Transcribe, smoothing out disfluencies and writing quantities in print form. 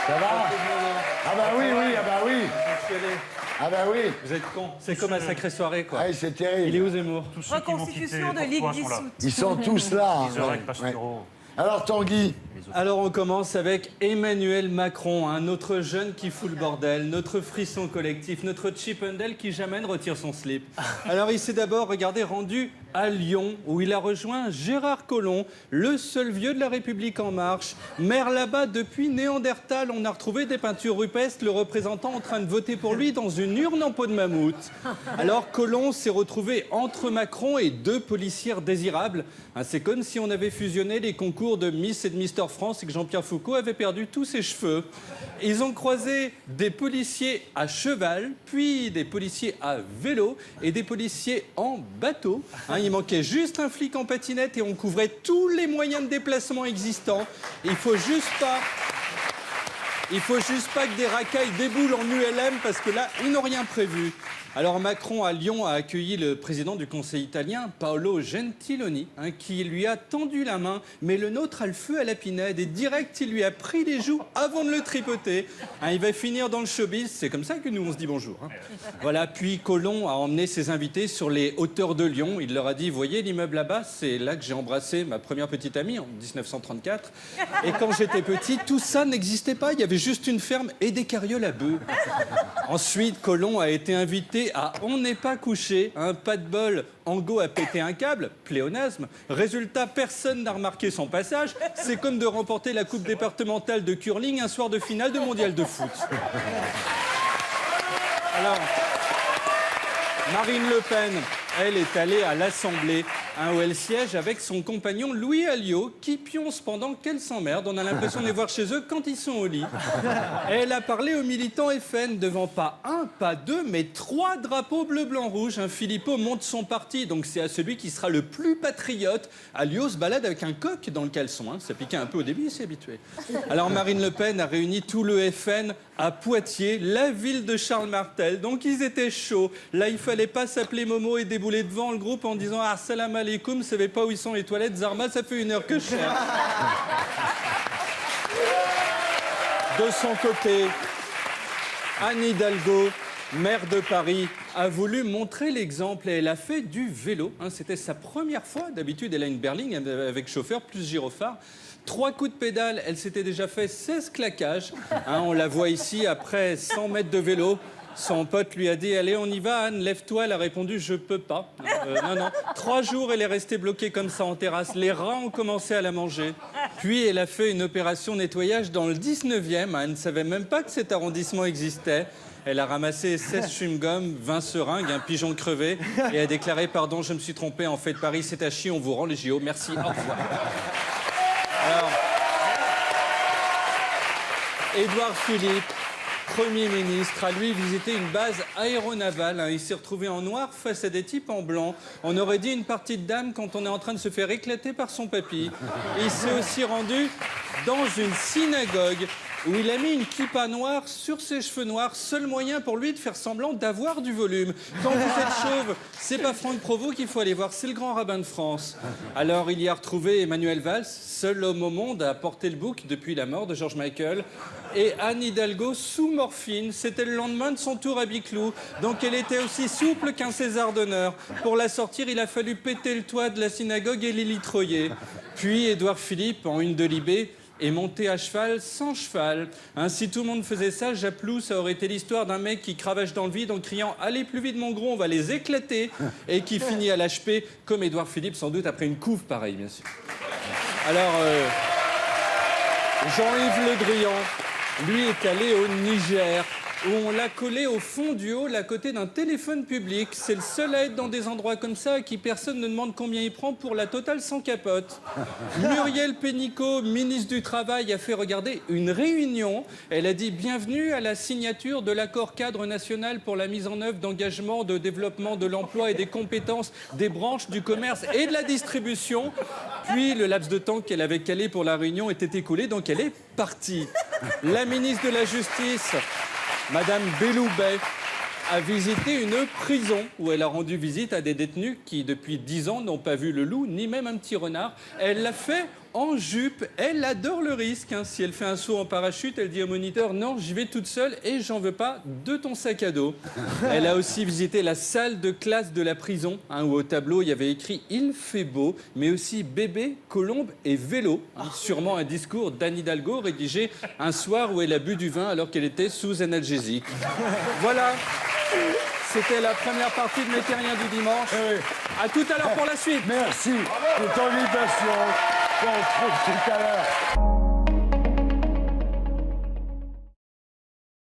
Ça va? Ah bah oui, oui, ah bah oui. Ah bah oui. Vous êtes con. C'est comme un sacrée soirée, quoi. Ah, c'est terrible. Il est où, Zemmour? Tous ceux qui m'ont quitté, Reconstitution de Ligue pourquoi sont là? dissoute. Ils sont tous là. hein, Iserac, ouais. Pastoureau. Alors Tanguy, Alors on commence avec Emmanuel Macron, notre jeune qui fout le bordel, notre frisson collectif, notre Chippendale qui jamais ne retire son slip. Alors il s'est d'abord, regardez, rendu à Lyon, où il a rejoint Gérard Collomb, le seul vieux de la République En Marche. Maire là-bas depuis Néandertal, on a retrouvé des peintures rupestres, le représentant en train de voter pour lui dans une urne en peau de mammouth. Alors Collomb s'est retrouvé entre Macron et deux policières désirables. C'est comme si on avait fusionné les concours de Miss et de Mister France et que Jean-Pierre Foucault avait perdu tous ses cheveux. Ils ont croisé des policiers à cheval, puis des policiers à vélo et des policiers en bateau. Il manquait juste un flic en patinette et on couvrait tous les moyens de déplacement existants. Il faut juste pas que des racailles déboulent en ULM parce que là, ils n'ont rien prévu. Alors Macron à Lyon a accueilli le président du Conseil italien, Paolo Gentiloni, qui lui a tendu la main, mais le nôtre a le feu à la pinède et direct il lui a pris les joues avant de le tripoter. Il va finir dans le showbiz, c'est comme ça que nous on se dit bonjour. Voilà, puis Collomb a emmené ses invités sur les hauteurs de Lyon. Il leur a dit, voyez l'immeuble là-bas, c'est là que j'ai embrassé ma première petite amie en 1934. Et quand j'étais petit, tout ça n'existait pas, il y avait juste une ferme et des carrioles à bœufs. Ensuite, Collomb a été invité à On n'est pas couché, pas de bol, Angot a pété un câble, pléonasme. Résultat, personne n'a remarqué son passage. C'est comme de remporter la coupe départementale de curling un soir de finale de mondial de foot. Alors, Marine Le Pen, elle est allée à l'Assemblée, où elle siège avec son compagnon Louis Alliot, qui pionce pendant qu'elle s'emmerde. On a l'impression de les voir chez eux quand ils sont au lit. Elle a parlé aux militants FN devant pas un, pas deux, mais 3 drapeaux bleu, blanc, rouge. Philippot monte son parti, donc c'est à celui qui sera le plus patriote. Alliot se balade avec un coq dans le caleçon. Ça piquait un peu au début, il s'est habitué. Alors Marine Le Pen a réuni tout le FN à Poitiers, la ville de Charles Martel. Donc ils étaient chauds. Là, il fallait pas s'appeler Momo et débouler devant le groupe en disant « Ah, salam alaikum, vous savez pas où ils sont les toilettes, Zarma, ça fait 1 heure que je cherche. » De son côté, Anne Hidalgo, maire de Paris, a voulu montrer l'exemple et elle a fait du vélo. C'était sa première fois. D'habitude, elle a une berline avec chauffeur plus gyrophare. 3 coups de pédale, elle s'était déjà fait 16 claquages. On la voit ici après 100 mètres de vélo. Son pote lui a dit « Allez, on y va, Anne, lève-toi ». Elle a répondu « Je peux pas ». Non. 3 jours, elle est restée bloquée comme ça en terrasse. Les rats ont commencé à la manger. Puis, elle a fait une opération nettoyage dans le 19e. Elle ne savait même pas que cet arrondissement existait. Elle a ramassé 16 chewing-gums, 20 seringues, un pigeon crevé et a déclaré « Pardon, je me suis trompée, en fait, Paris, c'est à chier, on vous rend les JO. Merci, au revoir ». Alors, Édouard Philippe, Premier ministre, a lui visité une base aéronavale. Il s'est retrouvé en noir face à des types en blanc. On aurait dit une partie de dame quand on est en train de se faire éclater par son papy. Il s'est aussi rendu dans une synagogue où il a mis une kippa noire sur ses cheveux noirs, seul moyen pour lui de faire semblant d'avoir du volume. Quand vous êtes chauve, c'est pas Franck Provost qu'il faut aller voir, c'est le grand rabbin de France. Alors il y a retrouvé Emmanuel Valls, seul homme au monde à porter le bouc depuis la mort de George Michael, et Anne Hidalgo sous morphine. C'était le lendemain de son tour à Biclou, donc elle était aussi souple qu'un César d'honneur. Pour la sortir, il a fallu péter le toit de la synagogue et l'élitreiller. Puis Édouard Philippe, en une de Libé, est monté à cheval sans cheval. Si tout le monde faisait ça, Japlou, ça aurait été l'histoire d'un mec qui cravache dans le vide en criant « Allez plus vite mon gros, on va les éclater » et qui finit à l'HP, comme Édouard Philippe, sans doute après une couve pareille, bien sûr. Alors, Jean-Yves Le Drian, lui, est allé au Niger, où on l'a collé au fond du hall à côté d'un téléphone public. C'est le seul à être dans des endroits comme ça à qui personne ne demande combien il prend pour la totale sans capote. Muriel Pénicaud, ministre du Travail, a fait regarder une réunion. Elle a dit « Bienvenue à la signature de l'accord cadre national pour la mise en œuvre d'engagement de développement de l'emploi et des compétences des branches du commerce et de la distribution ». Puis le laps de temps qu'elle avait calé pour la réunion était écoulé, donc elle est partie. La ministre de la Justice, Madame Belloubet, a visité une prison où elle a rendu visite à des détenus qui, depuis 10 ans, n'ont pas vu le loup, ni même un petit renard. Elle l'a fait en jupe. Elle adore le risque. Hein. Si elle fait un saut en parachute, elle dit au moniteur « Non, j'y vais toute seule et j'en veux pas de ton sac à dos ». Elle a aussi visité la salle de classe de la prison, hein, où au tableau, il y avait écrit « Il fait beau », mais aussi « Bébé, colombe et vélo hein. ». Sûrement un discours d'Anne Hidalgo rédigé un soir où elle a bu du vin alors qu'elle était sous analgésique. Voilà. C'était la première partie de Mes Terriens du dimanche. Oui. À tout à l'heure pour la suite. Merci de ton invitation. On se retrouve tout à l'heure.